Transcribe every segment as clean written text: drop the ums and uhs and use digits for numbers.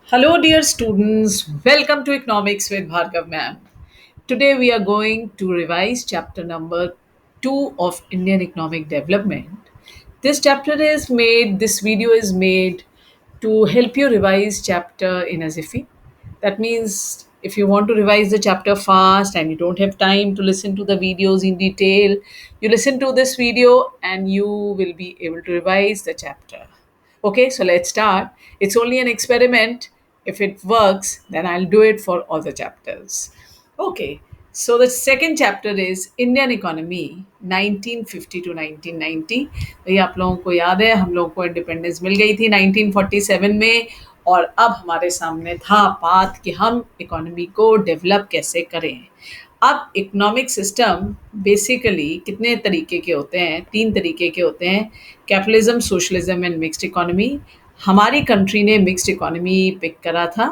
Hello, dear students. Welcome to Economics with Bhargav Ma'am. Today, we are going to revise chapter number 2 of Indian Economic Development. This video is made to help you revise chapter in a jiffy. That means if you want to revise the chapter fast and you don't have time to listen to the videos in detail, you listen to this video and you will be able to revise the chapter. Okay, so let's start. It's only an experiment. If it works, then I'll do it for all the chapters. Okay, so the second chapter is Indian Economy 1950 to 1990. भैया आप लोगों को याद है हम लोगों को independence मिल गई थी 1947 में और अब हमारे सामने था पाथ कि हम इकोनॉमी को डेवलप कैसे करें। अब इकोनॉमिक सिस्टम बेसिकली कितने तरीके के होते हैं? 3 तरीके के होते हैं, capitalism, socialism and mixed economy. हमारी कंट्री ने मिक्स्ड इकोनॉमी पिक करा था।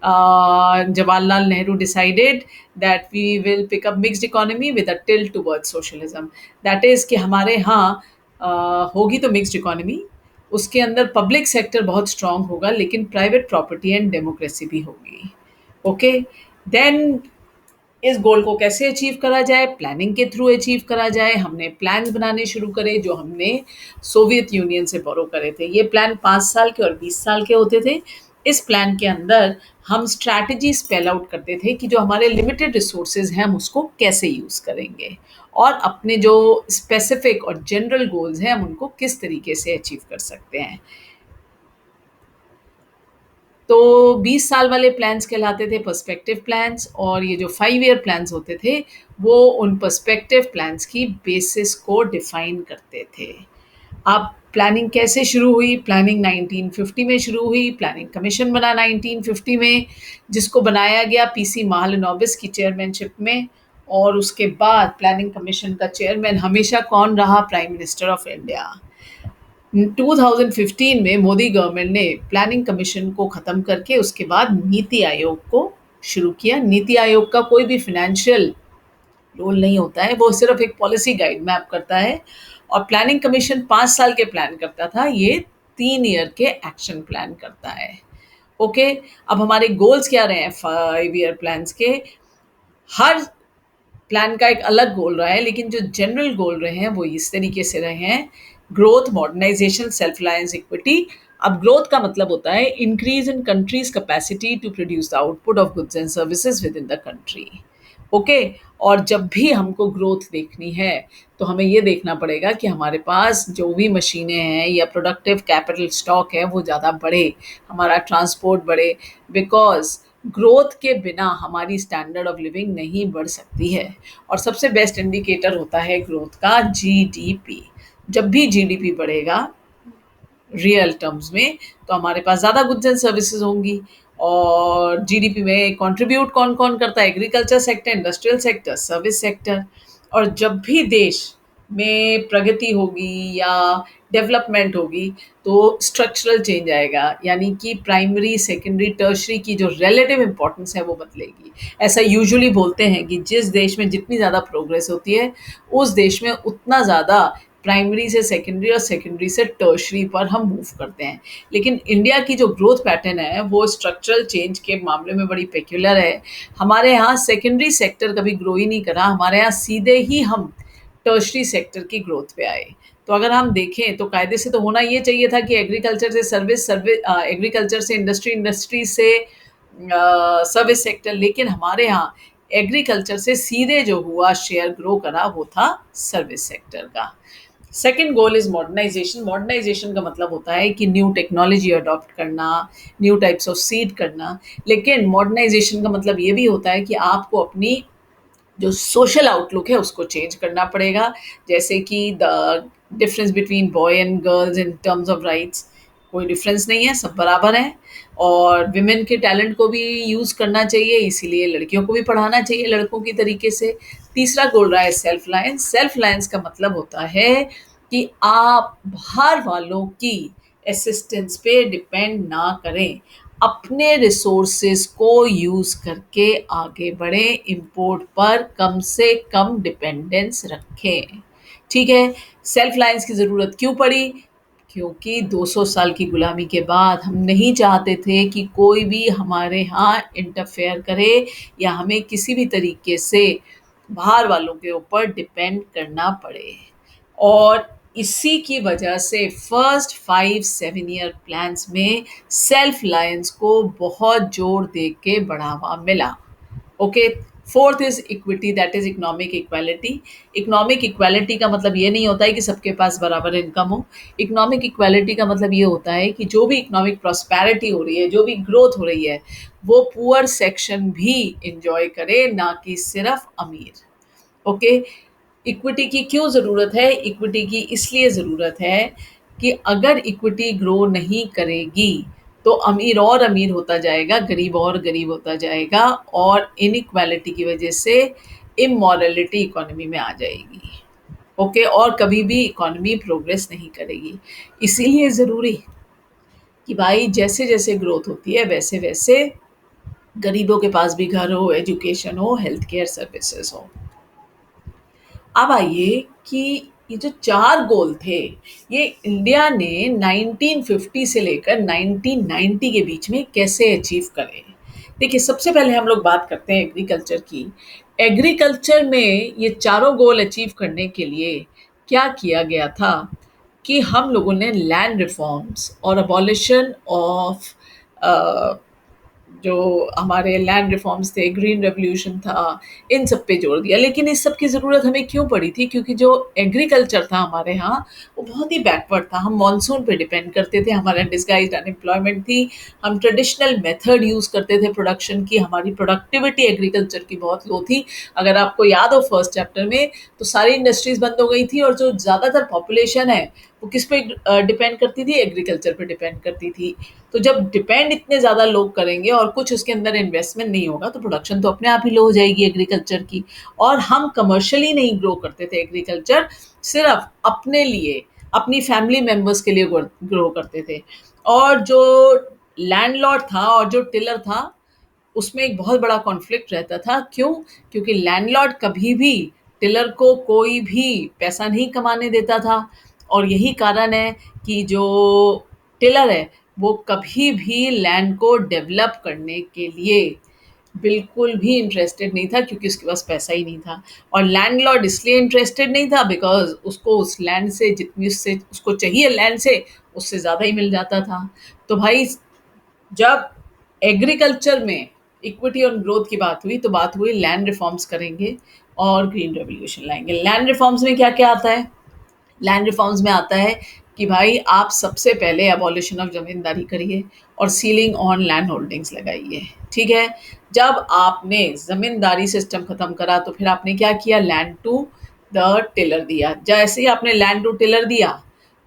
Jawaharlal Nehru decided that we will pick up mixed economy with a tilt towards socialism. That is कि हमारे यहाँ होगी तो मिक्स्ड इकोनॉमी, उसके अंदर पब्लिक सेक्टर बहुत स्ट्रांग होगा लेकिन प्राइवेट प्रॉपर्टी एंड डेमोक्रेसी भी होगी। ओके, देन इस गोल को कैसे अचीव करा जाए? प्लानिंग के थ्रू अचीव करा जाए। हमने प्लान्स बनाने शुरू करे जो हमने सोवियत यूनियन से बोरो करे थे। ये प्लान 5 साल के और 20 साल के होते थे। इस प्लान के अंदर हम स्ट्रैटेजी स्पेल आउट करते थे कि जो हमारे लिमिटेड रिसोर्सेज हैं हम उसको कैसे यूज़ करेंगे और अपने जो स्पेसिफिक और जनरल गोल्स हैं हम उनको किस तरीके से अचीव कर सकते हैं। तो 20 साल वाले प्लान्स कहलाते थे पर्सपेक्टिव प्लान्स और ये जो 5 ईयर प्लान्स होते थे वो उन पर्सपेक्टिव प्लान्स की बेसिस को डिफाइन करते थे। अब प्लानिंग कैसे शुरू हुई? प्लानिंग 1950 में शुरू हुई। प्लानिंग कमीशन बना 1950 में, जिसको बनाया गया पीसी महालनोबिस की चेयरमैनशिप में और उसके बाद प्लानिंग कमीशन का चेयरमैन हमेशा कौन रहा? Prime minister of India. 2015 में मोदी गवर्नमेंट ने प्लानिंग कमीशन को ख़त्म करके उसके बाद नीति आयोग को शुरू किया। नीति आयोग का कोई भी फाइनेंशियल रोल नहीं होता है, वो सिर्फ एक पॉलिसी गाइड मैप करता है और प्लानिंग कमीशन 5 साल के प्लान करता था, ये 3 ईयर के एक्शन प्लान करता है। ओके, अब हमारे गोल्स क्या रहे हैं 5 ईयर प्लान्स के? हर प्लान का एक अलग गोल रहा है लेकिन जो जनरल गोल रहे हैं वो इस तरीके से रहे हैं: growth, modernisation, self reliance, equity. अब ग्रोथ का मतलब होता है increase in country's capacity to produce the output of goods and services within the country. Okay, और जब भी हमको ग्रोथ देखनी है तो हमें ये देखना पड़ेगा कि हमारे पास जो भी मशीनें हैं या प्रोडक्टिव कैपिटल स्टॉक है वो ज़्यादा बढ़े, हमारा ट्रांसपोर्ट बढ़े, बिकॉज ग्रोथ के बिना हमारी स्टैंडर्ड ऑफ लिविंग नहीं बढ़ सकती है। और सबसे बेस्ट इंडिकेटर होता है ग्रोथ का जीडीपी। जब भी जीडीपी बढ़ेगा रियल टर्म्स में तो हमारे पास ज़्यादा गुड्स एंड सर्विसेज होंगी। और जीडीपी में कंट्रीब्यूट कौन कौन करता है? Agriculture sector, industrial sector, service sector. और जब भी देश में प्रगति होगी या डेवलपमेंट होगी तो स्ट्रक्चरल चेंज आएगा, यानी कि प्राइमरी, सेकेंडरी, टर्शरी की जो रिलेटिव इंपॉर्टेंस है वो बदलेगी। ऐसा यूजुअली बोलते हैं कि जिस देश में जितनी ज़्यादा प्रोग्रेस होती है उस देश में उतना ज़्यादा प्राइमरी से सेकेंडरी और सेकेंडरी से टर्शरी पर हम मूव करते हैं। लेकिन इंडिया की जो ग्रोथ पैटर्न है वो स्ट्रक्चरल चेंज के मामले में बड़ी पेक्यूलर है। हमारे यहाँ सेकेंडरी सेक्टर कभी ग्रो ही नहीं करा, हमारे यहाँ सीधे ही हम टर्शरी सेक्टर की ग्रोथ पे आए। तो अगर हम देखें तो कायदे से तो होना ये चाहिए था कि एग्रीकल्चर से सर्विस, एग्रीकल्चर से इंडस्ट्री, इंडस्ट्री से सर्विस सेक्टर, लेकिन हमारे यहाँ एग्रीकल्चर से सीधे जो हुआ शेयर ग्रो करा वो था सर्विस सेक्टर का। Second goal is modernisation. Modernisation का मतलब होता है कि न्यू टेक्नोलॉजी अडॉप्ट करना, न्यू टाइप्स ऑफ सीड करना। लेकिन मॉडर्नाइजेशन का मतलब ये भी होता है कि आपको अपनी जो सोशल आउटलुक है उसको चेंज करना पड़ेगा। जैसे कि the difference between boy and girls in terms of rights, कोई डिफरेंस नहीं है, सब बराबर हैं। और विमेन के टैलेंट को भी यूज़ करना चाहिए, इसीलिए लड़कियों को भी पढ़ाना चाहिए लड़कों की तरीके से। तीसरा गोल रहा है सेल्फ रिलायंस। सेल्फ रिलायंस का मतलब होता है कि आप बाहर वालों की असिस्टेंस पे डिपेंड ना करें, अपने रिसोर्सेज को यूज़ करके आगे बढ़ें, इम्पोर्ट पर कम से कम डिपेंडेंस रखें। ठीक है, सेल्फ रिलायंस की ज़रूरत क्यों पड़ी? क्योंकि 200 साल की गुलामी के बाद हम नहीं चाहते थे कि कोई भी हमारे यहाँ इंटरफेयर करे या हमें किसी भी तरीके से बाहर वालों के ऊपर डिपेंड करना पड़े। और इसी की वजह से फर्स्ट 5-7 ईयर प्लान्स में सेल्फ रिलायंस को बहुत जोर दे के बढ़ावा मिला। Okay. Fourth is equity, that is economic equality. Economic equality का मतलब ये नहीं होता है कि सबके पास बराबर इनकम हो। इकोनॉमिक इक्वालिटी का मतलब ये होता है कि जो भी इकोनॉमिक प्रॉस्पेरिटी हो रही है, जो भी ग्रोथ हो रही है, वो पुअर सेक्शन भी इंजॉय करे, ना कि सिर्फ अमीर। ओके। इक्विटी की क्यों ज़रूरत है? इक्विटी की इसलिए ज़रूरत है कि अगर इक्विटी ग्रो नहीं करेगी तो अमीर और अमीर होता जाएगा, गरीब और गरीब होता जाएगा, और इनइक्वालिटी की वजह से इमोरलिटी इकोनॉमी में आ जाएगी। ओके। और कभी भी इकोनॉमी प्रोग्रेस नहीं करेगी। इसीलिए ज़रूरी कि भाई जैसे जैसे ग्रोथ होती है वैसे वैसे गरीबों के पास भी घर हो, एजुकेशन हो, हेल्थ केयर सर्विसेज हो। अब आइए कि ये जो 4 गोल थे, ये इंडिया ने 1950 से लेकर 1990 के बीच में कैसे अचीव करे। देखिए, सबसे पहले हम लोग बात करते हैं एग्रीकल्चर की। एग्रीकल्चर में ये चारों गोल अचीव करने के लिए क्या किया गया था कि हम लोगों ने लैंड रिफॉर्म्स और अबॉलिशन ऑफ जो हमारे लैंड रिफॉर्म्स थे, ग्रीन रेवोल्यूशन था, इन सब पे जोर दिया। लेकिन इस सब की ज़रूरत हमें क्यों पड़ी थी? क्योंकि जो एग्रीकल्चर था हमारे यहाँ, वो बहुत ही बैकवर्ड था। हम मॉनसून पे डिपेंड करते थे, हमारा डिस्गाइज्ड अनएम्प्लॉयमेंट थी, हम ट्रेडिशनल मेथड यूज़ करते थे प्रोडक्शन की, हमारी प्रोडक्टिविटी एग्रीकल्चर की बहुत लो थी। अगर आपको याद हो फर्स्ट चैप्टर में, तो सारी इंडस्ट्रीज़ बंद हो गई थी और जो ज़्यादातर पॉपुलेशन है, वो किस पे डिपेंड करती थी? एग्रीकल्चर पे डिपेंड करती थी। तो जब डिपेंड इतने ज़्यादा लोग करेंगे और कुछ उसके अंदर इन्वेस्टमेंट नहीं होगा, तो प्रोडक्शन तो अपने आप ही लो हो जाएगी एग्रीकल्चर की। और हम कमर्शियली नहीं ग्रो करते थे एग्रीकल्चर, सिर्फ अपने लिए, अपनी फैमिली मेंबर्स के लिए ग्रो करते थे। और जो लैंडलॉर्ड था और जो टिलर था, उसमें एक बहुत बड़ा कॉन्फ्लिक्ट रहता था। क्यों? क्योंकि लैंडलॉर्ड कभी भी टिलर को कोई भी पैसा नहीं कमाने देता था, और यही कारण है कि जो टिलर है वो कभी भी लैंड को डेवलप करने के लिए बिल्कुल भी इंटरेस्टेड नहीं था, क्योंकि उसके पास पैसा ही नहीं था। और लैंडलॉर्ड इसलिए इंटरेस्टेड नहीं था बिकॉज़ उसको उस लैंड से जितनी उससे उसको चाहिए लैंड से, उससे ज़्यादा ही मिल जाता था। तो भाई, जब एग्रीकल्चर में इक्विटी और ग्रोथ की बात हुई, तो बात हुई लैंड रिफॉर्म्स करेंगे और ग्रीन रेवोल्यूशन लाएँगे। लैंड रिफॉर्म्स में क्या-क्या आता है? लैंड रिफॉर्म्स में आता है कि भाई आप सबसे पहले अबॉलिशन ऑफ ज़मींदारी करिए और सीलिंग ऑन लैंड होल्डिंग्स लगाइए। ठीक है? जब आपने ज़मींदारी सिस्टम खत्म करा, तो फिर आपने क्या किया? लैंड टू द टिलर दिया। जैसे ही आपने लैंड टू टिलर दिया,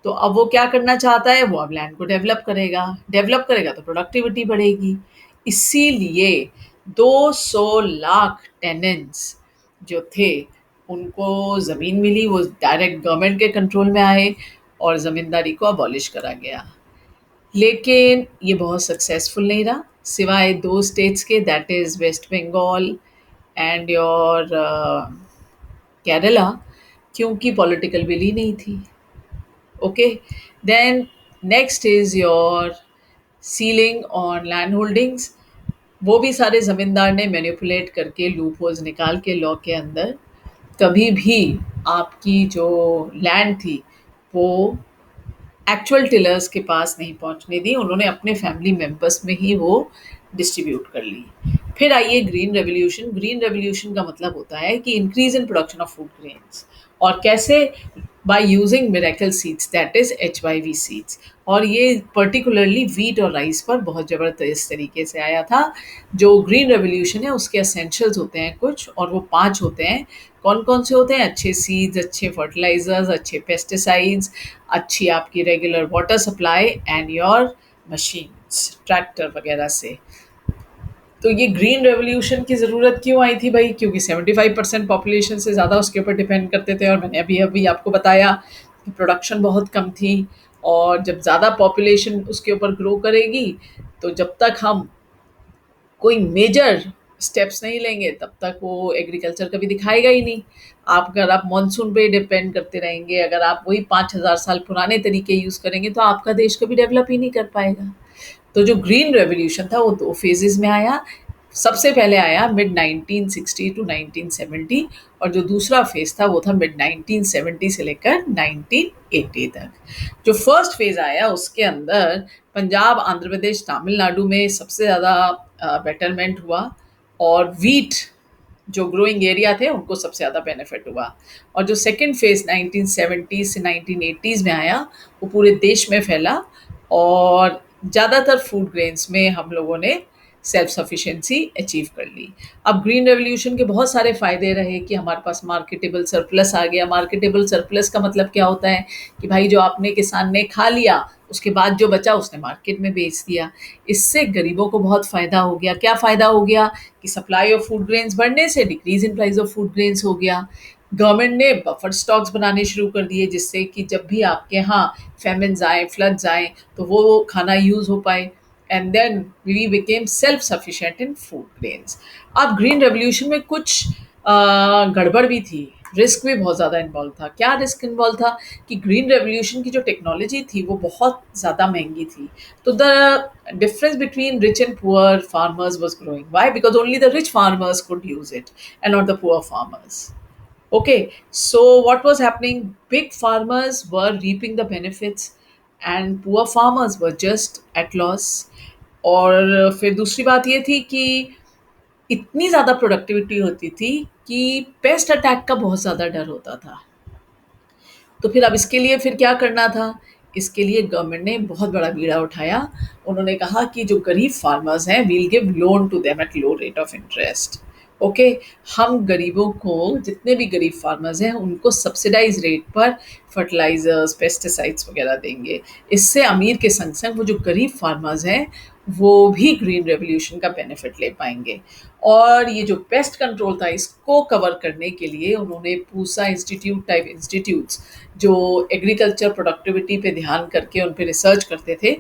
तो अब वो क्या करना चाहता है? वो अब लैंड को डेवलप करेगा। डेवलप करेगा तो प्रोडक्टिविटी बढ़ेगी। इसीलिए 200 लाख टेनेंट्स जो थे, उनको ज़मीन मिली, वो डायरेक्ट गवर्नमेंट के कंट्रोल में आए और ज़मींदारी को अबॉलिश करा गया। लेकिन ये बहुत सक्सेसफुल नहीं रहा, सिवाय 2 स्टेट्स के, that is West Bengal and your Kerala, क्योंकि पॉलिटिकल विल ही नहीं थी। Okay. Then next is your ceiling on land holdings. वो भी सारे ज़मींदार ने मैनिपुलेट करके लूप होल्स निकाल के लॉ के अंदर कभी भी आपकी जो लैंड थी वो एक्चुअल टिलर्स के पास नहीं पहुंचने दी। उन्होंने अपने फैमिली मेंबर्स में ही वो डिस्ट्रीब्यूट कर ली। फिर आइए ग्रीन रेवोल्यूशन। ग्रीन रेवोल्यूशन का मतलब होता है कि increase in production of food grains. और कैसे? By using miracle seeds, that is HYV seeds. और ये पर्टिकुलरली वीट और राइस पर बहुत ज़बरदस्त तरीके से आया था। जो ग्रीन रेवोल्यूशन है उसके एसेंशियल्स होते हैं कुछ, और वो 5 होते हैं। कौन कौन से होते हैं? अच्छे सीड्स, अच्छे फर्टिलाइजर्स, अच्छे पेस्टिसाइड्स, अच्छी आपकी regular water supply and your machines, tractor वगैरह से। तो ये ग्रीन रेवोल्यूशन की ज़रूरत क्यों आई थी भाई? क्योंकि 75% पॉपुलेशन से ज़्यादा उसके ऊपर डिपेंड करते थे, और मैंने अभी अभी आपको बताया कि प्रोडक्शन बहुत कम थी। और जब ज़्यादा पॉपुलेशन उसके ऊपर ग्रो करेगी, तो जब तक हम कोई मेजर स्टेप्स नहीं लेंगे तब तक वो एग्रीकल्चर कभी दिखाएगा ही नहीं। आप अगर आप मानसून पे डिपेंड करते रहेंगे, अगर आप वही 5,000 साल पुराने तरीके यूज़ करेंगे तो आपका देश कभी डेवलप ही नहीं कर पाएगा। तो जो ग्रीन रेवोल्यूशन था वो 2 फेजेज़ में आया। सबसे पहले आया मिड 1960 टू 1970, और जो दूसरा फेज़ था वो था मिड 1970 से लेकर 1980 तक। जो फर्स्ट फेज़ आया उसके अंदर पंजाब, आंध्र प्रदेश, तमिलनाडु में सबसे ज़्यादा बेटरमेंट हुआ, और व्हीट जो ग्रोइंग एरिया थे उनको सबसे ज़्यादा बेनिफिट हुआ। और जो सेकंड फेज़ 1970 से 1980s में आया वो पूरे देश में फैला, और ज़्यादातर फूड ग्रेन्स में हम लोगों ने सेल्फ सफिशिएंसी अचीव कर ली। अब ग्रीन रेवोल्यूशन के बहुत सारे फ़ायदे रहे कि हमारे पास मार्केटेबल सरप्लस आ गया। मार्केटेबल सरप्लस का मतलब क्या होता है कि भाई जो आपने किसान ने खा लिया, उसके बाद जो बचा उसने मार्केट में बेच दिया। इससे गरीबों को बहुत फ़ायदा हो गया। क्या फ़ायदा हो गया कि सप्लाई ऑफ फूड ग्रेन्स बढ़ने से decrease in price of food grains हो गया। गवर्नमेंट ने बफर स्टॉक्स बनाने शुरू कर दिए जिससे कि जब भी आपके यहाँ फैमिन्स आए, फ्लड्स आए, तो वो खाना यूज़ हो पाए, and then we became self sufficient in food grains. अब ग्रीन रेवोल्यूशन में कुछ गड़बड़ भी थी, रिस्क भी बहुत ज़्यादा इन्वॉल्व था। क्या रिस्क इन्वॉल्व था कि ग्रीन रेवोल्यूशन की जो टेक्नोलॉजी थी वो बहुत ज़्यादा महंगी थी। तो the difference between rich and poor farmers was growing. Why? Because only the rich farmers could use it and not the poor farmers. Okay, so what was happening? Big farmers were reaping the benefits and poor farmers were just at loss. और फिर दूसरी बात ये थी कि इतनी ज़्यादा productivity होती थी कि पेस्ट अटैक का बहुत ज़्यादा डर होता था। तो फिर अब इसके लिए फिर क्या करना था? इसके लिए गवर्नमेंट ने बहुत बड़ा बीड़ा उठाया। उन्होंने कहा कि जो गरीब फार्मर्स हैं, we will give loan to them at low rate of interest. Okay, हम गरीबों को, जितने भी गरीब फार्मर्स हैं उनको सब्सिडाइज रेट पर फर्टिलाइजर्स, पेस्टिसाइड्स वगैरह देंगे। इससे अमीर के संग संग वो जो गरीब फार्मर्स हैं वो भी ग्रीन रेवोल्यूशन का बेनिफिट ले पाएंगे। और ये जो पेस्ट कंट्रोल था इसको कवर करने के लिए उन्होंने पूसा इंस्टीट्यूट टाइप इंस्टीट्यूट्स जो एग्रीकल्चर प्रोडक्टिविटी पे ध्यान करके उन पे रिसर्च करते थे,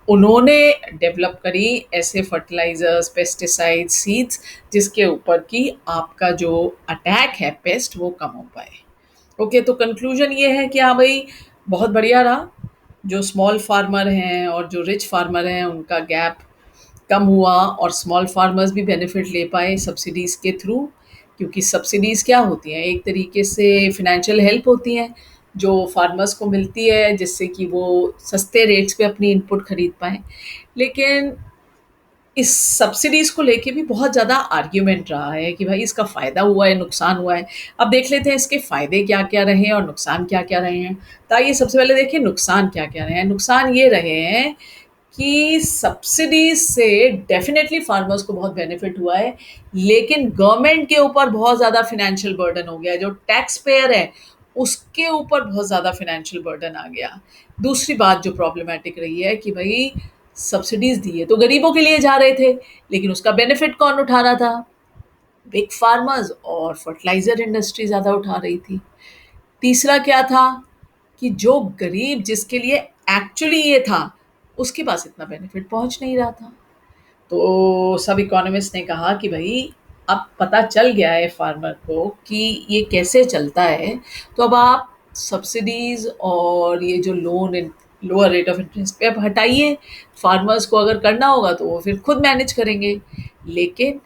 उन्होंने डेवलप करी ऐसे फर्टिलाइजर्स, पेस्टिसाइड्स, सीड्स जिसके ऊपर कि आपका जो अटैक है पेस्ट वो कम हो पाए। ओके, तो कंक्लूजन ये है कि हाँ भाई, बहुत बढ़िया रहा। जो स्मॉल फार्मर हैं और जो रिच फार्मर हैं उनका गैप कम हुआ, और स्मॉल फार्मर्स भी बेनिफिट ले पाए सब्सिडीज़ के थ्रू। क्योंकि सब्सिडीज़ क्या होती हैं? एक तरीके से फिनेंशियल हेल्प होती हैं जो फार्मर्स को मिलती है जिससे कि वो सस्ते रेट्स पे अपनी इनपुट खरीद पाएँ। लेकिन इस सब्सिडीज़ को लेके भी बहुत ज़्यादा आर्ग्यूमेंट रहा है कि भाई इसका फ़ायदा हुआ है, नुकसान हुआ है। अब देख लेते हैं इसके फ़ायदे क्या-क्या रहे हैं और नुकसान क्या-क्या रहे हैं। तो आइए सबसे पहले देखिए नुकसान क्या-क्या रहे हैं। नुकसान ये रहे हैं कि सब्सिडीज़ से डेफ़िनेटली फार्मर्स को बहुत बेनिफिट हुआ है, लेकिन गवर्नमेंट के ऊपर बहुत ज़्यादा फ़ाइनेंशियल बर्डन हो गया है। जो टैक्स पेयर है, उसके ऊपर बहुत ज़्यादा फ़ाइनेंशियल बर्डन आ गया। दूसरी बात जो प्रॉब्लमैटिक रही है कि भई सब्सिडीज़ दिए तो गरीबों के लिए जा रहे थे, लेकिन उसका बेनिफिट कौन उठा रहा था? बिग फार्मर्स और फर्टिलाइज़र इंडस्ट्री ज़्यादा उठा रही थी। तीसरा क्या था कि जो गरीब जिसके लिए एक्चुअली ये था, उसके पास इतना बेनिफिट पहुँच नहीं रहा था। तो सब इकोनॉमिस्ट ने कहा कि भई अब पता चल गया है फार्मर को कि ये कैसे चलता है, तो अब आप सब्सिडीज़ और ये जो loan in lower rate of interest पे आप हटाइए। फार्मर्स को अगर करना होगा तो वो फिर खुद मैनेज करेंगे। लेकिन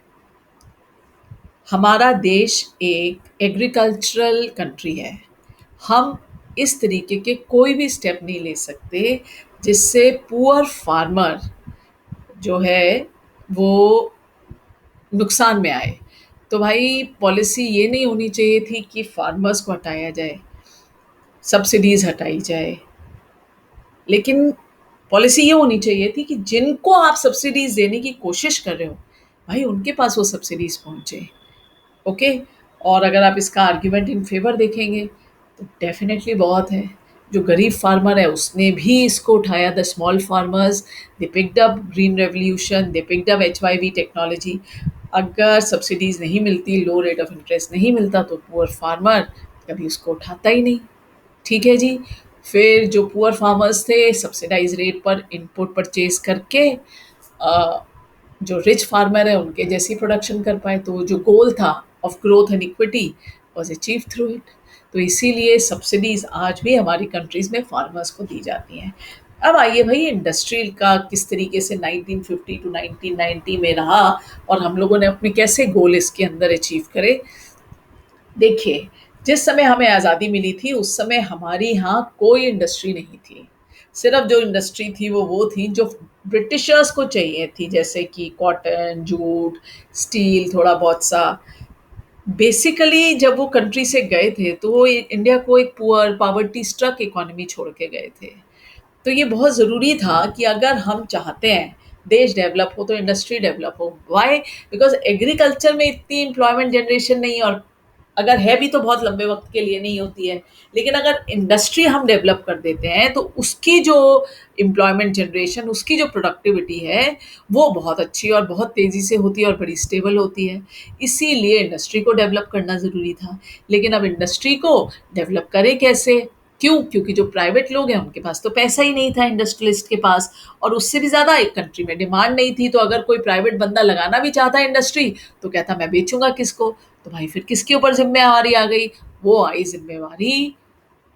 हमारा देश एक एग्रीकल्चरल कंट्री है। हम इस तरीके के कोई भी स्टेप नहीं ले सकते जिससे पुअर फार्मर जो है वो नुकसान में आए। तो भाई पॉलिसी ये नहीं होनी चाहिए थी कि फार्मर्स को हटाया जाए, सब्सिडीज़ हटाई जाए। लेकिन पॉलिसी ये होनी चाहिए थी कि जिनको आप सब्सिडीज़ देने की कोशिश कर रहे हो, भाई उनके पास वो सब्सिडीज़ पहुँचे। ओके, और अगर आप इसका आर्ग्यूमेंट इन फेवर देखेंगे तो डेफिनेटली बहुत है। जो गरीब फार्मर है उसने भी इसको उठाया। The small farmers, they picked up green revolution, they picked up HYV technology. अगर सब्सिडीज़ नहीं मिलती, लो रेट ऑफ इंटरेस्ट नहीं मिलता, तो पुअर फार्मर कभी उसको उठाता ही नहीं। ठीक है जी। फिर जो पुअर फार्मर्स थे सब्सिडाइज रेट पर इनपुट परचेज करके जो रिच फार्मर है उनके जैसी प्रोडक्शन कर पाए। तो जो गोल था of growth and equity was achieve through it. तो इसीलिए सब्सिडीज आज भी हमारी कंट्रीज में फार्मर्स को दी जाती हैं। अब आइए भाई इंडस्ट्री का किस तरीके से 1950 टू 1990 में रहा और हम लोगों ने अपने कैसे गोल इसके अंदर अचीव करे। देखिए, जिस समय हमें आज़ादी मिली थी उस समय हमारे यहाँ कोई इंडस्ट्री नहीं थी। सिर्फ जो इंडस्ट्री थी वो थी जो ब्रिटिशर्स को चाहिए थी, जैसे कि कॉटन, जूट, स्टील, थोड़ा बहुत सा। बेसिकली जब वो कंट्री से गए थे तो वो इंडिया को एक पुअर पॉवर्टी स्ट्रक इकोनॉमी छोड़ के गए थे। तो ये बहुत ज़रूरी था कि अगर हम चाहते हैं देश डेवलप हो तो इंडस्ट्री डेवलप हो। वाई? बिकॉज एग्रीकल्चर में इतनी एम्प्लॉयमेंट जनरेशन नहीं, और अगर है भी तो बहुत लंबे वक्त के लिए नहीं होती है। लेकिन अगर इंडस्ट्री हम डेवलप कर देते हैं तो उसकी जो एम्प्लॉयमेंट जनरेशन, उसकी जो प्रोडक्टिविटी है वो बहुत अच्छी और बहुत तेज़ी से होती है और बड़ी स्टेबल होती है। इसीलिए इंडस्ट्री को डेवलप करना ज़रूरी था। लेकिन अब इंडस्ट्री को डेवलप करें कैसे? क्यों? क्योंकि जो प्राइवेट लोग हैं उनके पास तो पैसा ही नहीं था इंडस्ट्रियलिस्ट के पास, और उससे भी ज़्यादा एक कंट्री में डिमांड नहीं थी। तो अगर कोई प्राइवेट बंदा लगाना भी चाहता है इंडस्ट्री तो कहता मैं बेचूंगा किसको? तो भाई फिर किसके ऊपर जिम्मेवारी आ गई? वो आई जिम्मेवारी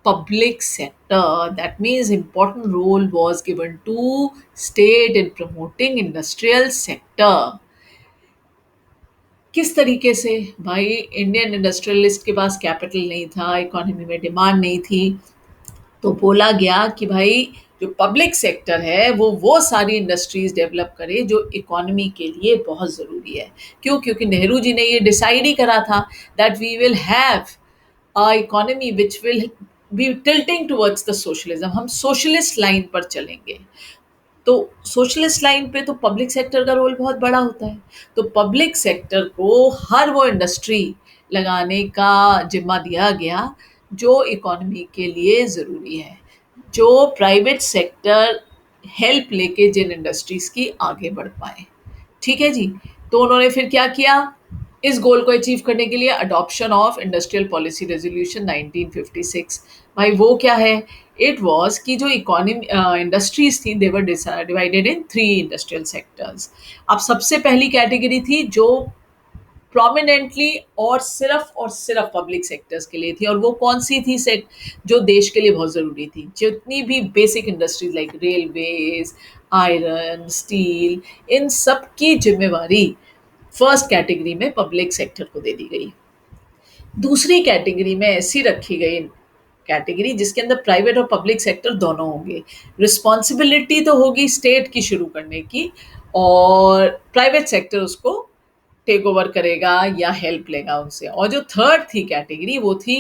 public sector. That means important role was given to state in promoting industrial sector. किस तरीके से? भाई इंडियन इंडस्ट्रियलिस्ट के पास कैपिटल नहीं था, इकोनॉमी में डिमांड नहीं थी, तो बोला गया कि भाई जो पब्लिक सेक्टर है वो सारी इंडस्ट्रीज डेवलप करे जो इकोनॉमी के लिए बहुत ज़रूरी है। क्यों? क्योंकि नेहरू जी ने ये डिसाइड ही करा था that we will have a economy which will be tilting towards the socialism. हम सोशलिस्ट लाइन पर चलेंगे। तो सोशलिस्ट लाइन पे तो पब्लिक सेक्टर का रोल बहुत बड़ा होता है। तो पब्लिक सेक्टर को हर वो इंडस्ट्री लगाने का जिम्मा दिया गया जो इकोनॉमी के लिए ज़रूरी है, जो प्राइवेट सेक्टर हेल्प लेके जिन इंडस्ट्रीज़ की आगे बढ़ पाए। ठीक है जी। तो उन्होंने फिर क्या किया? इस गोल को अचीव करने के लिए adoption of industrial policy resolution 1956। भाई वो क्या है? इट वाज कि जो इकोनॉमी इंडस्ट्रीज थी they were divided in three industrial sectors. अब सबसे पहली कैटेगरी थी जो प्रोमिनेंटली और सिर्फ पब्लिक सेक्टर्स के लिए थी, और वो कौन सी थी सेक्ट? जो देश के लिए बहुत ज़रूरी थी। जितनी भी basic industries like railways, iron, steel, इन सब की जिम्मेवारी फर्स्ट कैटेगरी में पब्लिक सेक्टर को दे दी गई। दूसरी कैटेगरी में ऐसी रखी गई कैटेगरी जिसके अंदर प्राइवेट और पब्लिक सेक्टर दोनों होंगे। रिस्पॉन्सिबिलिटी तो होगी स्टेट की शुरू करने की, और प्राइवेट सेक्टर उसको टेक ओवर करेगा या हेल्प लेगा उनसे। और जो थर्ड थी कैटेगरी वो थी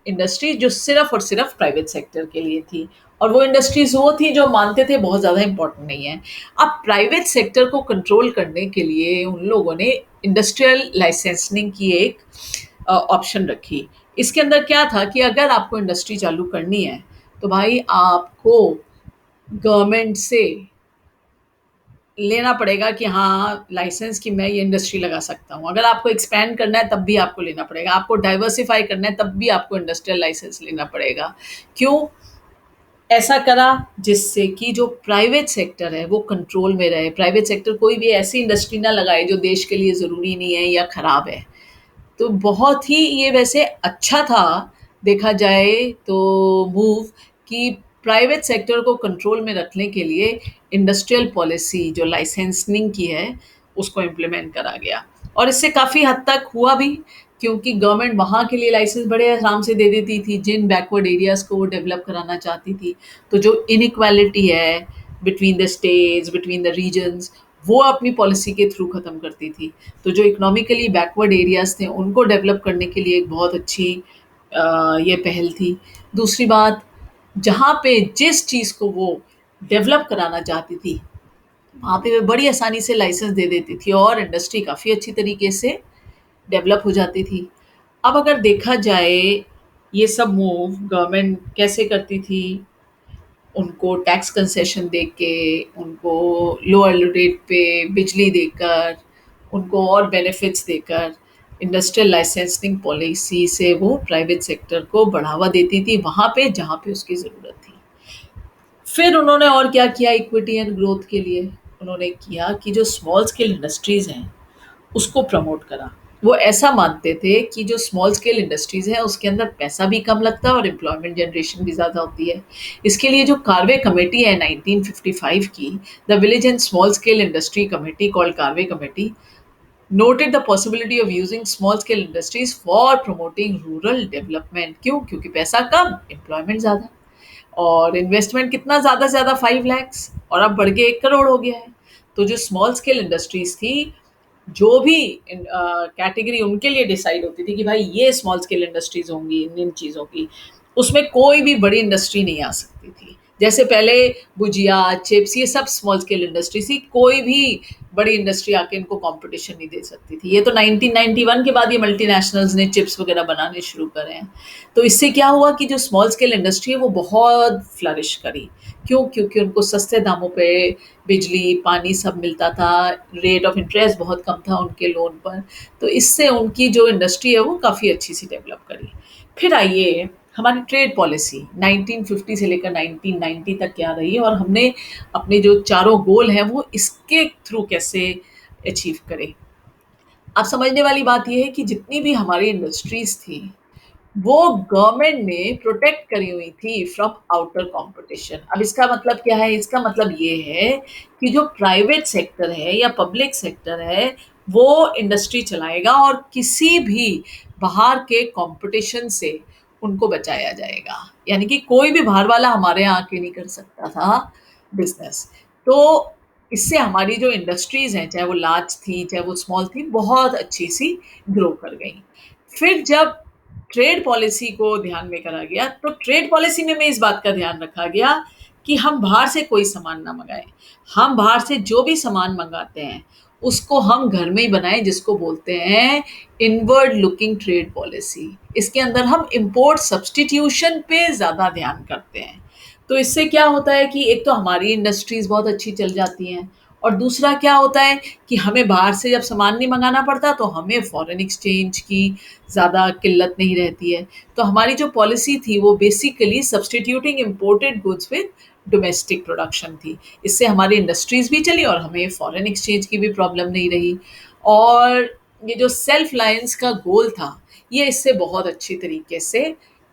इंडस्ट्री जो सिर्फ और सिर्फ प्राइवेट सेक्टर के लिए थी, और वो इंडस्ट्रीज वो थी जो मानते थे बहुत ज़्यादा इंपॉर्टेंट नहीं है। अब प्राइवेट सेक्टर को कंट्रोल करने के लिए उन लोगों ने इंडस्ट्रियल लाइसेंसिंग की एक ऑप्शन रखी। इसके अंदर क्या था कि अगर आपको इंडस्ट्री चालू करनी है तो भाई आपको गवर्नमेंट से लेना पड़ेगा कि हाँ लाइसेंस कि मैं ये इंडस्ट्री लगा सकता हूँ। अगर आपको एक्सपैंड करना है तब भी आपको लेना पड़ेगा, आपको डाइवर्सिफाई करना है तब भी आपको इंडस्ट्रियल लाइसेंस लेना पड़ेगा। क्यों ऐसा करा? जिससे कि जो प्राइवेट सेक्टर है वो कंट्रोल में रहे। प्राइवेट सेक्टर कोई भी ऐसी इंडस्ट्री ना लगाए जो देश के लिए ज़रूरी नहीं है या ख़राब है। तो बहुत ही ये वैसे अच्छा था देखा जाए तो मूव, कि प्राइवेट सेक्टर को कंट्रोल में रखने के लिए इंडस्ट्रियल पॉलिसी जो लाइसेंसिंग की है उसको इम्प्लीमेंट करा गया। और इससे काफ़ी हद तक हुआ भी, क्योंकि गवर्नमेंट वहाँ के लिए लाइसेंस बड़े आराम से दे देती थी जिन बैकवर्ड एरियाज़ को वो डेवलप कराना चाहती थी। तो जो इनइक्वालिटी है between the states, between the regions, वो अपनी पॉलिसी के थ्रू ख़त्म करती थी। तो जो इकोनॉमिकली बैकवर्ड एरियाज़ थे उनको डेवलप करने के लिए एक बहुत अच्छी ये पहल थी। दूसरी बात, जहाँ पे जिस चीज़ को वो डेवलप कराना चाहती थी वहाँ पे वो बड़ी आसानी से लाइसेंस दे देती थी और इंडस्ट्री काफ़ी अच्छी तरीके से डेवलप हो जाती थी। अब अगर देखा जाए ये सब मूव गवर्नमेंट कैसे करती थी, उनको टैक्स कंसेशन दे के, उनको लोअर रेट पे बिजली देकर, उनको और बेनिफिट्स देकर, इंडस्ट्रियल लाइसेंसिंग पॉलिसी से वो प्राइवेट सेक्टर को बढ़ावा देती थी वहाँ पे जहाँ पे उसकी ज़रूरत थी। फिर उन्होंने और क्या किया इक्विटी एंड ग्रोथ के लिए? उन्होंने किया कि जो स्मॉल स्केल इंडस्ट्रीज़ हैं, उसको प्रमोट करा। वो ऐसा मानते थे कि जो स्मॉल स्केल इंडस्ट्रीज़ हैं, उसके अंदर पैसा भी कम लगता है और एम्प्लॉयमेंट जनरेशन भी ज़्यादा होती है। इसके लिए जो कार्वे कमेटी है 1955 की, the village and small scale industry committee called Karve committee, noted the possibility of using small scale industries for promoting rural development। क्यों? क्योंकि पैसा कम, एम्प्लॉयमेंट ज़्यादा, और इन्वेस्टमेंट कितना, ज़्यादा से ज़्यादा 5 lakhs, और अब बढ़ के 1 करोड़ हो गया है। तो जो स्मॉल स्केल इंडस्ट्रीज थी, जो भी कैटेगरी उनके लिए डिसाइड होती थी कि भाई ये स्मॉल स्केल इंडस्ट्रीज होंगी इन इन चीज़ों की, उसमें कोई भी बड़ी इंडस्ट्री नहीं आ सकती थी। जैसे पहले गुजिया, चिप्स, ये सब स्मॉल स्केल इंडस्ट्री थी, कोई भी बड़ी इंडस्ट्री आके इनको कंपटीशन नहीं दे सकती थी। ये तो 1991 के बाद ये मल्टीनेशनल्स ने चिप्स वगैरह बनाने शुरू करे हैं। तो इससे क्या हुआ कि जो स्मॉल स्केल इंडस्ट्री है वो बहुत फ्लरिश करी। क्यों? क्योंकि उनको सस्ते दामों पे बिजली, पानी सब मिलता था, रेट ऑफ इंटरेस्ट बहुत कम था उनके लोन पर। तो इससे उनकी जो इंडस्ट्री है वो काफ़ी अच्छी सी डेवलप करी। फिर आइए हमारी ट्रेड पॉलिसी 1950 से लेकर 1990 तक क्या रही, और हमने अपने जो चारों गोल हैं वो इसके थ्रू कैसे अचीव करे। अब समझने वाली बात ये है कि जितनी भी हमारी इंडस्ट्रीज थी, वो गवर्नमेंट ने प्रोटेक्ट करी हुई थी फ्रॉम आउटर कंपटीशन। अब इसका मतलब क्या है? इसका मतलब ये है कि जो प्राइवेट सेक्टर है या पब्लिक सेक्टर है, वो इंडस्ट्री चलाएगा और किसी भी बाहर के कंपटीशन से उनको बचाया जाएगा। यानी कि कोई भी बाहर वाला हमारे यहाँ आके नहीं कर सकता था बिजनेस। तो इससे हमारी जो इंडस्ट्रीज हैं, चाहे वो लार्ज थी चाहे वो स्मॉल थी, बहुत अच्छी सी ग्रो कर गई। फिर जब ट्रेड पॉलिसी को ध्यान में करा गया, तो ट्रेड पॉलिसी में इस बात का ध्यान रखा गया कि हम बाहर से कोई सामान ना मंगाएं। हम बाहर से जो भी सामान मंगाते हैं उसको हम घर में ही बनाएं, जिसको बोलते हैं इनवर्ड लुकिंग ट्रेड पॉलिसी। इसके अंदर हम इंपोर्ट सब्स्टिट्यूशन पे ज़्यादा ध्यान करते हैं। तो इससे क्या होता है कि एक तो हमारी इंडस्ट्रीज़ बहुत अच्छी चल जाती हैं, और दूसरा क्या होता है कि हमें बाहर से जब सामान नहीं मंगाना पड़ता, तो हमें फॉरेन एक्सचेंज की ज़्यादा किल्लत नहीं रहती है। तो हमारी जो पॉलिसी थी वो basically substituting imported goods with domestic production थी। इससे हमारी इंडस्ट्रीज़ भी चली और हमें फॉरेन एक्सचेंज की भी प्रॉब्लम नहीं रही। और ये जो सेल्फ रिलायंस का गोल था, ये इससे बहुत अच्छी तरीके से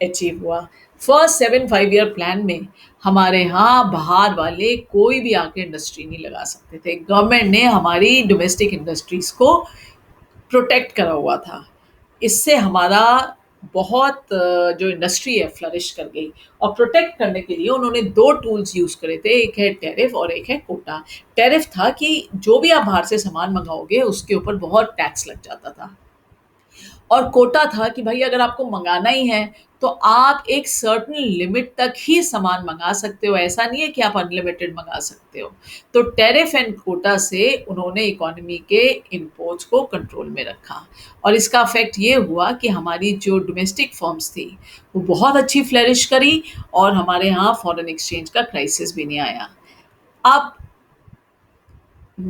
अचीव हुआ। फर्स्ट 7 5 ईयर प्लान में हमारे यहाँ बाहर वाले कोई भी आके इंडस्ट्री नहीं लगा सकते थे। गवर्नमेंट ने हमारी डोमेस्टिक इंडस्ट्रीज़ को प्रोटेक्ट करा हुआ था। इससे हमारा बहुत जो इंडस्ट्री है फ्लरिश कर गई। और प्रोटेक्ट करने के लिए उन्होंने 2 टूल्स यूज़ करे थे, एक है टैरिफ और एक है कोटा। टैरिफ था कि जो भी आप बाहर से सामान मंगाओगे उसके ऊपर बहुत टैक्स लग जाता था, और कोटा था कि भाई अगर आपको मंगाना ही है तो आप एक सर्टेन लिमिट तक ही सामान मंगा सकते हो, ऐसा नहीं है कि आप अनलिमिटेड मंगा सकते हो। तो टैरिफ एंड कोटा से उन्होंने इकोनॉमी के इम्पोर्ट्स को कंट्रोल में रखा, और इसका इफेक्ट ये हुआ कि हमारी जो डोमेस्टिक फर्म्स थी वो बहुत अच्छी फ्लरिश करी, और हमारे यहाँ फॉरेन एक्सचेंज का क्राइसिस भी नहीं आया। अब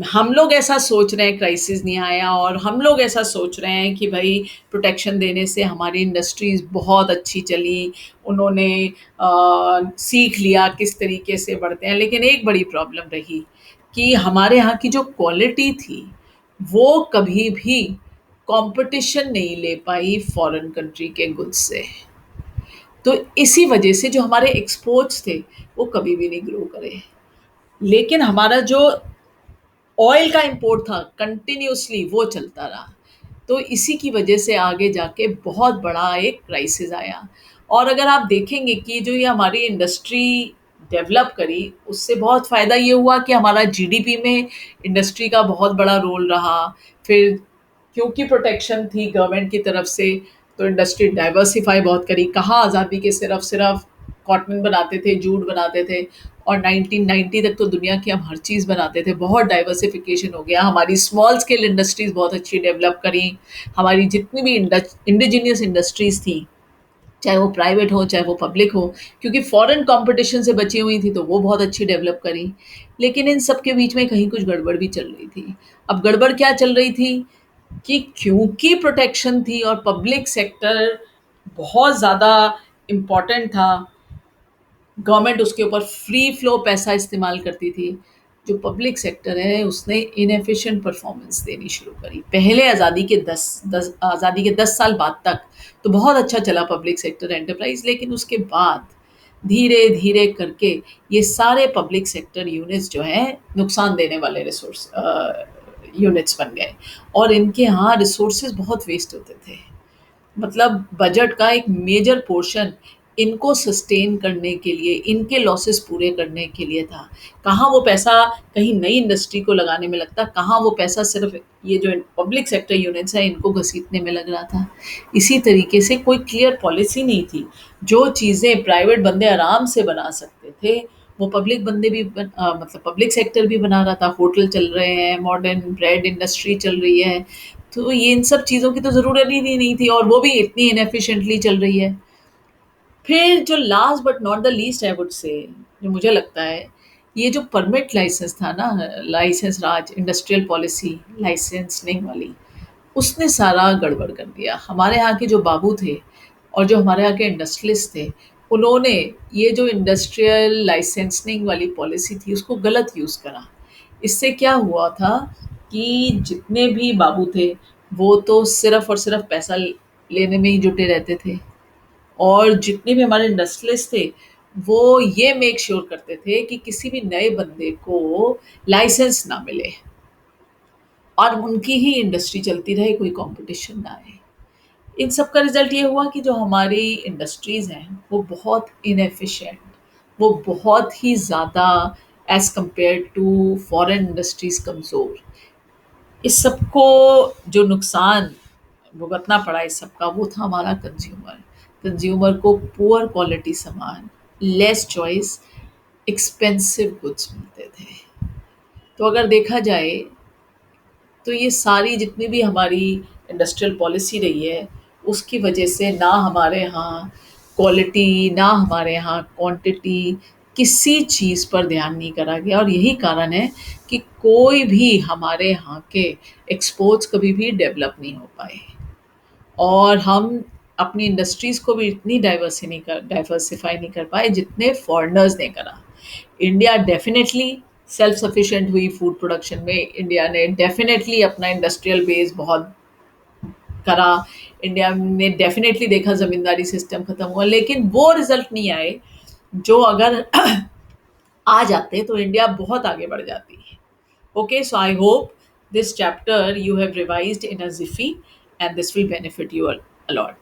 हम लोग ऐसा सोच रहे हैं क्राइसिस नहीं आया, और हम लोग ऐसा सोच रहे हैं कि भाई प्रोटेक्शन देने से हमारी इंडस्ट्रीज़ बहुत अच्छी चली, उन्होंने सीख लिया किस तरीके से बढ़ते हैं। लेकिन एक बड़ी प्रॉब्लम रही कि हमारे यहाँ की जो क्वालिटी थी वो कभी भी कंपटीशन नहीं ले पाई फॉरेन कंट्री के गुड्स से। तो इसी वजह से जो हमारे एक्सपोर्ट्स थे वो कभी भी नहीं ग्रो करे। लेकिन हमारा जो ऑयल का इंपोर्ट था कंटिन्यूअसली वो चलता रहा। तो इसी की वजह से आगे जाके बहुत बड़ा एक क्राइसिस आया। और अगर आप देखेंगे कि जो ये हमारी इंडस्ट्री डेवलप करी, उससे बहुत फ़ायदा ये हुआ कि हमारा जीडीपी में इंडस्ट्री का बहुत बड़ा रोल रहा। फिर क्योंकि प्रोटेक्शन थी गवर्नमेंट की तरफ से, तो इंडस्ट्री डाइवर्सिफाई बहुत करी। कहाँ आज़ादी के सिर्फ सिर्फ कॉटन बनाते थे, जूट बनाते थे, और 1990 तक तो दुनिया की हम हर चीज़ बनाते थे। बहुत डाइवर्सिफिकेशन हो गया, हमारी स्मॉल स्केल इंडस्ट्रीज़ बहुत अच्छी डेवलप करी। हमारी जितनी भी इंडिजीनियस इंडस्ट्रीज़ थी, चाहे वो प्राइवेट हो चाहे वो पब्लिक हो, क्योंकि फॉरेन कंपटीशन से बची हुई थी तो वो बहुत अच्छी डेवलप करी। लेकिन इन सब के बीच में कहीं कुछ गड़बड़ भी चल रही थी। अब गड़बड़ क्या चल रही थी कि क्योंकि प्रोटेक्शन थी और पब्लिक सेक्टर बहुत ज़्यादा इम्पॉर्टेंट था, गवर्नमेंट उसके ऊपर फ्री फ्लो पैसा इस्तेमाल करती थी। जो पब्लिक सेक्टर है उसने इनएफिशिएंट परफॉर्मेंस देनी शुरू करी। पहले आज़ादी के 10 साल बाद तक तो बहुत अच्छा चला पब्लिक सेक्टर एंटरप्राइज, लेकिन उसके बाद धीरे-धीरे करके ये सारे पब्लिक सेक्टर यूनिट्स जो हैं नुकसान देने वाले रिसोर्स यूनिट्स बन गए और इनके यहाँ रिसोर्सेज़ बहुत वेस्ट होते थे। मतलब बजट का एक मेजर पोर्शन इनको सस्टेन करने के लिए, इनके लॉसेस पूरे करने के लिए था। कहाँ वो पैसा कहीं नई इंडस्ट्री को लगाने में लगता, कहाँ वो पैसा सिर्फ़ ये जो पब्लिक सेक्टर यूनिट्स हैं इनको घसीटने में लग रहा था। इसी तरीके से कोई क्लियर पॉलिसी नहीं थी। जो चीज़ें प्राइवेट बंदे आराम से बना सकते थे, वो पब्लिक बंदे भी मतलब पब्लिक सेक्टर भी बना रहा था। होटल चल रहे हैं, मॉडर्न ब्रेड इंडस्ट्री चल रही है, तो ये इन सब चीज़ों की तो ज़रूरत ही नहीं थी और वो भी इतनी इनएफिशिएंटली चल रही है। फिर जो last but not the least I would say, जो मुझे लगता है, ये जो परमिट लाइसेंस था ना, लाइसेंस राज, इंडस्ट्रियल पॉलिसी लाइसेंसिंग वाली, उसने सारा गड़बड़ कर दिया। हमारे यहाँ के जो बाबू थे और जो हमारे यहाँ के इंडस्ट्रियलिस्ट थे, उन्होंने ये जो इंडस्ट्रियल लाइसेंसिंग वाली पॉलिसी थी उसको गलत यूज़ करा। इससे क्या हुआ था कि जितने भी बाबू थे, वो तो सिर्फ़ और सिर्फ़ पैसा लेने में ही जुटे रहते थे और जितने भी हमारे इंडस्ट्रियलिस्ट थे, वो ये मेक श्योर करते थे कि किसी भी नए बंदे को लाइसेंस ना मिले और उनकी ही इंडस्ट्री चलती रहे, कोई कॉम्पिटिशन ना आए। इन सब का रिज़ल्ट ये हुआ कि जो हमारी इंडस्ट्रीज़ हैं, वो बहुत इनएफ़िशिएंट, वो बहुत ही ज़्यादा as compared to foreign industries कमज़ोर। इस सबको जो नुकसान भुगतना पड़ा इस सब का, वो था हमारा कंज़्यूमर। कंज़्यूमर को पुअर क्वालिटी सामान, लेस चॉइस, एक्सपेंसिव गुड्स मिलते थे। तो अगर देखा जाए तो ये सारी जितनी भी हमारी इंडस्ट्रियल पॉलिसी रही है, उसकी वजह से ना हमारे यहाँ क्वालिटी, ना हमारे यहाँ क्वांटिटी, किसी चीज़ पर ध्यान नहीं करा गया और यही कारण है कि कोई भी हमारे यहाँ के एक्सपोर्ट्स कभी भी डेवलप नहीं हो पाए और हम अपनी इंडस्ट्रीज़ को भी इतनी डाइवर्सिफ़ाई नहीं कर पाए जितने फ़ॉरेनर्स ने करा। इंडिया डेफ़िनेटली सेल्फ सफिशिएंट हुई फूड प्रोडक्शन में, इंडिया ने डेफ़िनेटली अपना इंडस्ट्रियल बेस बहुत करा, इंडिया ने डेफ़िनेटली देखा ज़मींदारी सिस्टम ख़त्म हुआ, लेकिन वो रिज़ल्ट नहीं आए जो अगर आ जाते तो इंडिया बहुत आगे बढ़ जाती। Okay, so I hope this chapter you have revised in a jiffy and this will benefit you a lot.